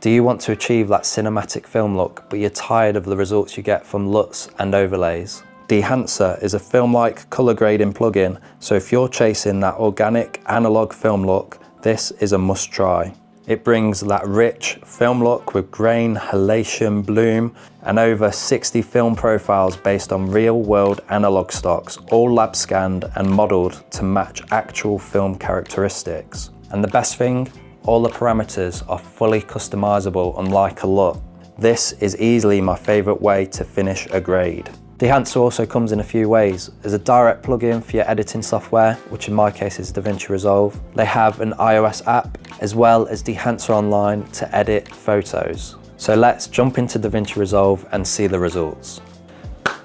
Do you want to achieve that cinematic film look, but you're tired of the results you get from LUTs and overlays? Dehancer is a film-like colour grading plugin, so if you're chasing that organic analog film look, this is a must try. It brings that rich film look with grain, halation, bloom, and over 60 film profiles based on real-world analog stocks, all lab scanned and modelled to match actual film characteristics. And the best thing, all the parameters are fully customizable, unlike a LUT. This is easily my favourite way to finish a grade. Dehancer also comes in a few ways. There's a direct plugin for your editing software, which in my case is DaVinci Resolve. They have an iOS app, as well as Dehancer Online to edit photos. So let's jump into DaVinci Resolve and see the results.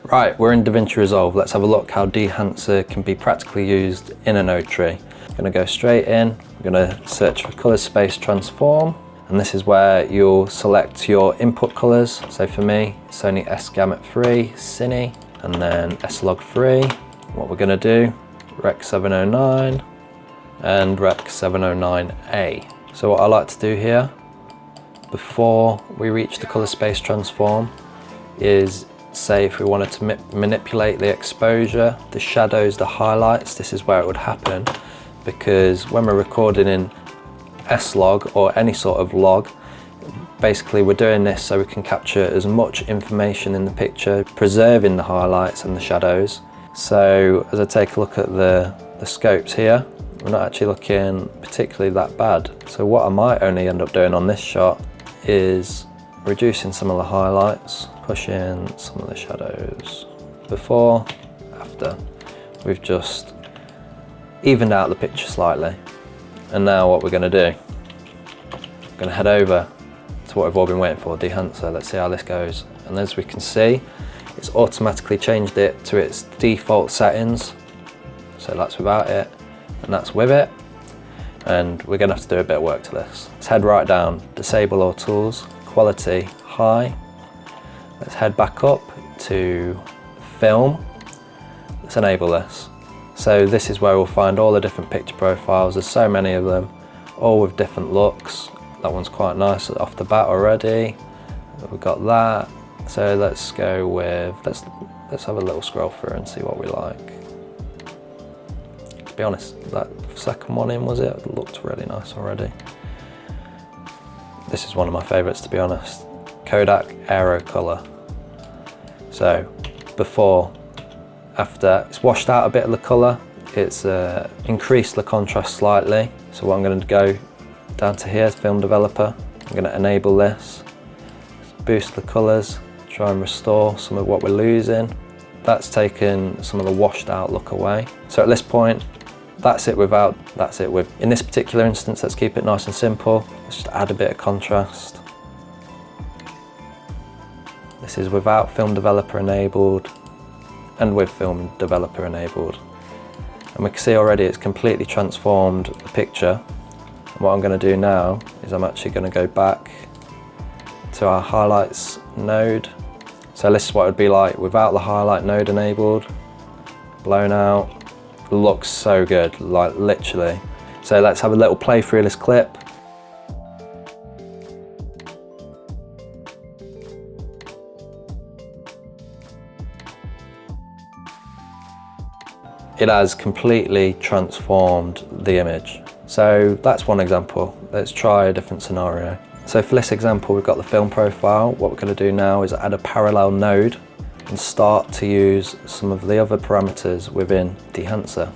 Right, we're in DaVinci Resolve. Let's have a look how Dehancer can be practically used in a node tree. I'm gonna go straight in. We're gonna search for color space transform. And this is where you'll select your input colors. So for me, Sony S-Gamut 3, Cine, and then S-Log 3. What we're gonna do, Rec 709 and Rec 709A. So what I like to do here, before we reach the color space transform, is say if we wanted to manipulate the exposure, the shadows, the highlights, this is where it would happen. Because when we're recording in S-Log or any sort of log, basically we're doing this so we can capture as much information in the picture, preserving the highlights and the shadows. So as I take a look at the scopes here, we're not actually looking particularly that bad. So what I might only end up doing on this shot is reducing some of the highlights, pushing some of the shadows. Before, after, we've just evened out the picture slightly. And now what we're going to do, we're going to head over to what we've all been waiting for, Dehancer. Let's see how this goes. And as we can see, it's automatically changed it to its default settings. So that's without it, and that's with it. And we're going to have to do a bit of work to this. Let's head right down, disable all tools, quality, high. Let's head back up to film. Let's enable this. So this is where we'll find all the different picture profiles. There's so many of them, all with different looks. That one's quite nice off the bat already. We've got that. So let's go with, let's have a little scroll through and see what we like. To be honest, that second one in, was it? Looked really nice already. This is one of my favorites, to be honest. Kodak Aero Color. So before, after, it's washed out a bit of the colour, it's increased the contrast slightly. So what I'm going to go down to here, Film Developer, I'm going to enable this, boost the colours, try and restore some of what we're losing. That's taken some of the washed out look away. So at this point, that's it with. In this particular instance, let's keep it nice and simple. Let's just add a bit of contrast. This is without Film Developer enabled, and with Film Developer enabled. And we can see already it's completely transformed the picture. And what I'm going to do now is I'm actually going to go back to our highlights node. So this is what it would be like without the highlight node enabled, blown out. Looks so good, like literally. So let's have a little play through this clip. It has completely transformed the image. So that's one example. Let's try a different scenario. So for this example, we've got the film profile. What we're going to do now is add a parallel node and start to use some of the other parameters within Dehancer.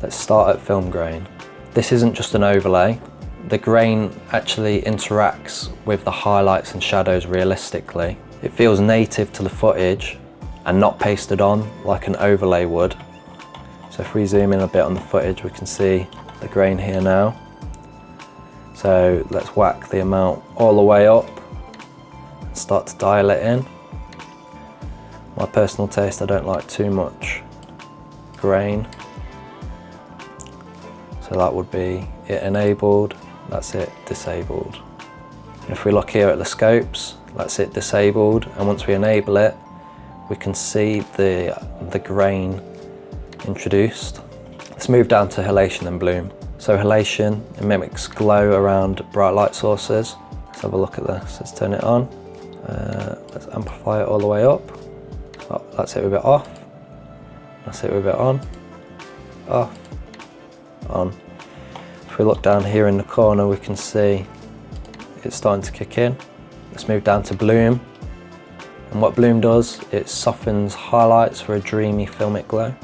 Let's start at film grain. This isn't just an overlay. The grain actually interacts with the highlights and shadows realistically. It feels native to the footage and not pasted on like an overlay would. So if we zoom in a bit on the footage, we can see the grain here now. So let's whack the amount all the way up and start to dial it in. My personal taste, I don't like too much grain. So that would be it enabled, that's it disabled. And if we look here at the scopes, that's it disabled. And once we enable it, we can see the grain introduced. Let's move down to halation and bloom. So halation, it mimics glow around bright light sources. Let's Let's have a look at this. Let's turn it on. Let's amplify it all the way up. Oh, that's it with it off. That's it with it on. Off. On. If we look down here in the corner, we can see it's starting to kick in. Let's move down to bloom. And what bloom does, it softens highlights for a dreamy filmic glow.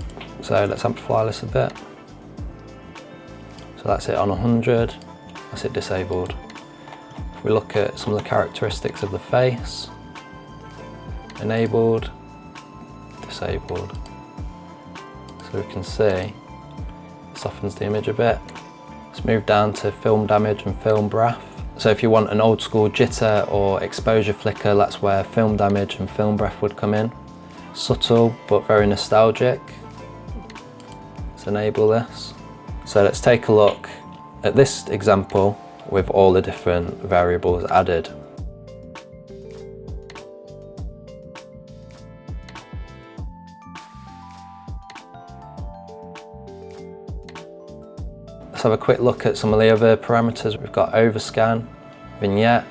So let's amplify this a bit. So that's it on 100. That's it disabled. If we look at some of the characteristics of the face, enabled, disabled. So we can see it softens the image a bit. Let's move down to film damage and film breath. So if you want an old school jitter or exposure flicker, that's where film damage and film breath would come in. Subtle but very nostalgic. Let's enable this. So let's take a look at this example with all the different variables added. Let's have a quick look at some of the other parameters. We've got overscan, vignette,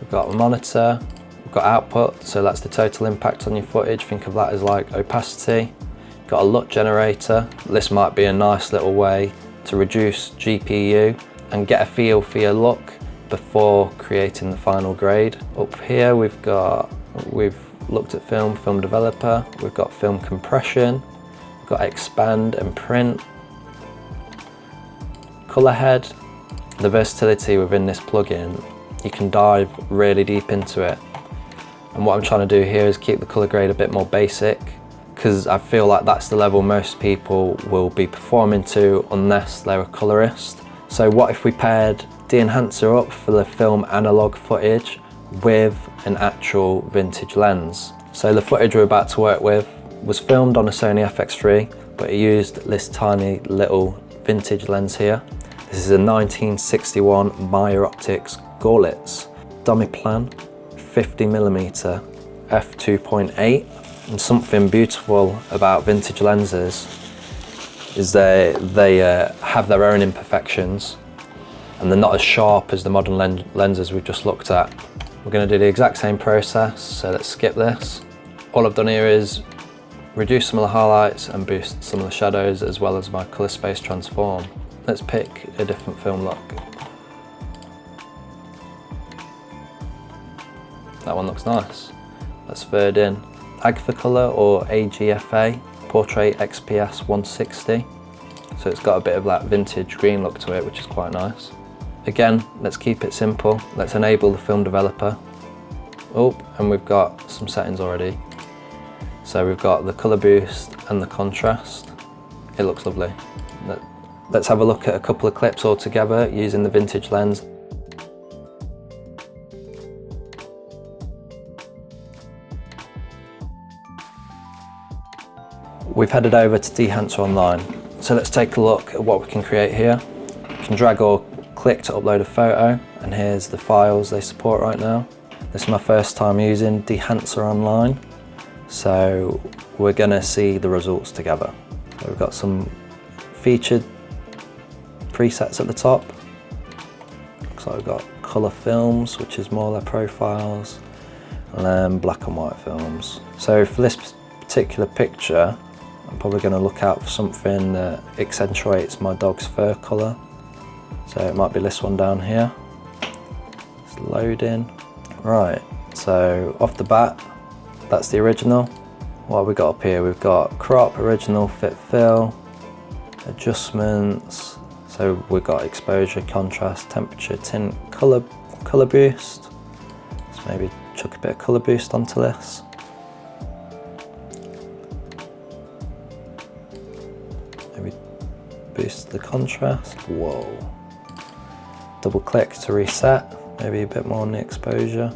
we've got monitor, we've got output, so that's the total impact on your footage. Think of that as like opacity. Got a LUT generator. This might be a nice little way to reduce GPU and get a feel for your look before creating the final grade. Up here we've looked at film developer, we've got film compression, we've got expand and print. Color head, the versatility within this plugin, you can dive really deep into it. And what I'm trying to do here is keep the color grade a bit more basic, because I feel like that's the level most people will be performing to unless they're a colorist. So what if we paired Dehancer up for the film analog footage with an actual vintage lens? So the footage we're about to work with was filmed on a Sony FX3, but it used this tiny little vintage lens here. This is a 1961 Meyer Optics Görlitz Dummy-Plan 50mm f2.8. And something beautiful about vintage lenses is they have their own imperfections, and they're not as sharp as the modern lenses we've just looked at. We're going to do the exact same process, so let's skip this. All I've done here is reduce some of the highlights and boost some of the shadows, as well as my colour space transform. Let's pick a different film look. That one looks nice. Let's third in Agfa Color or AGFA Portrait XPS 160. So it's got a bit of that vintage green look to it, which is quite nice. Again, let's keep it simple. Let's enable the film developer. Oh, and we've got some settings already. So we've got the color boost and the contrast. It looks lovely. Let's have a look at a couple of clips all together using the vintage lens. We've headed over to Dehancer Online. So let's take a look at what we can create here. You can drag or click to upload a photo, and here's the files they support right now. This is my first time using Dehancer Online, so we're gonna see the results together. So we've got some featured presets at the top. Looks like we've got colour films, which is more their profiles, and then black and white films. So for this particular picture, I'm probably going to look out for something that accentuates my dog's fur colour. So it might be this one down here. It's loading. Right, so off the bat, that's the original. What have we got up here? We've got crop, original, fit, fill, adjustments. So we've got exposure, contrast, temperature, tint, colour boost. Let's maybe chuck a bit of colour boost onto this. Maybe boost the contrast. Whoa. Double click to reset. Maybe a bit more on the exposure.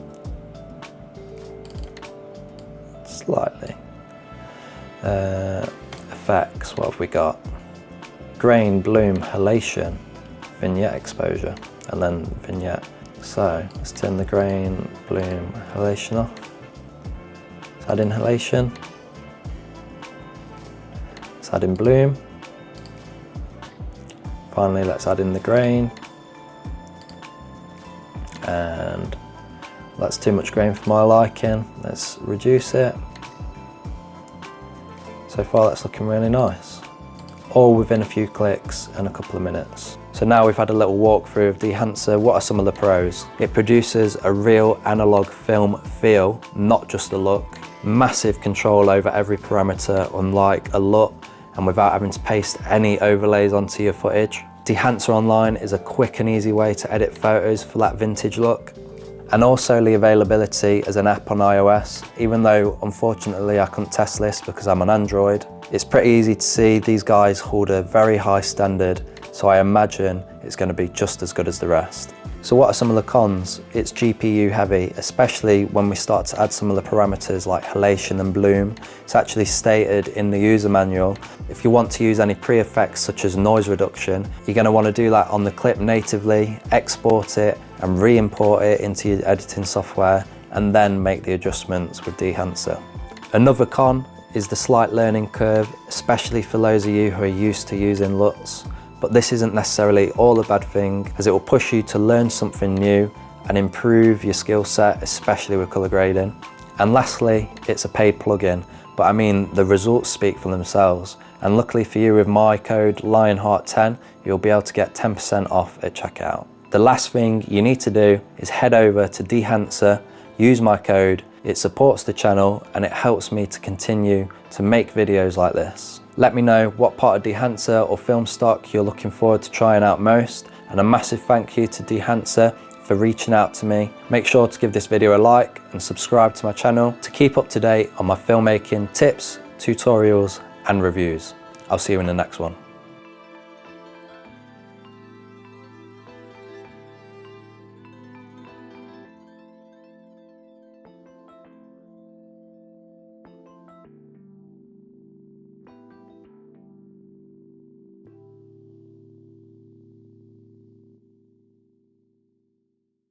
Slightly. Effects, what have we got? Grain, bloom, halation, vignette exposure, and then vignette. So let's turn the grain, bloom, halation off. Let's add in halation. Let's add in bloom. Finally, let's add in the grain. and that's too much grain for my liking. Let's reduce it. So far that's looking really nice. All within a few clicks and a couple of minutes. So now we've had a little walkthrough of Dehancer. What are some of the pros? It produces a real analog film feel, not just a look. Massive control over every parameter, unlike a LUT, and without having to paste any overlays onto your footage. Dehancer Online is a quick and easy way to edit photos for that vintage look. And also the availability as an app on iOS, even though unfortunately I couldn't test this because I'm on Android. It's pretty easy to see these guys hold a very high standard, so I imagine it's going to be just as good as the rest. So what are some of the cons? It's GPU heavy, especially when we start to add some of the parameters like halation and bloom. It's actually stated in the user manual. If you want to use any pre-effects such as noise reduction, you're going to want to do that on the clip natively, export it and re-import it into your editing software, and then make the adjustments with Dehancer. Another con is the slight learning curve, especially for those of you who are used to using LUTs. But this isn't necessarily all a bad thing, as it will push you to learn something new and improve your skill set, especially with color grading. And lastly, it's a paid plugin, but I mean the results speak for themselves. And luckily for you, with my code Lionheart10, you'll be able to get 10% off at checkout. The last thing you need to do is head over to Dehancer, use my code. It supports the channel and it helps me to continue to make videos like this. Let me know what part of Dehancer or film stock you're looking forward to trying out most, and a massive thank you to Dehancer for reaching out to me. Make sure to give this video a like and subscribe to my channel to keep up to date on my filmmaking tips, tutorials and reviews. I'll see you in the next one.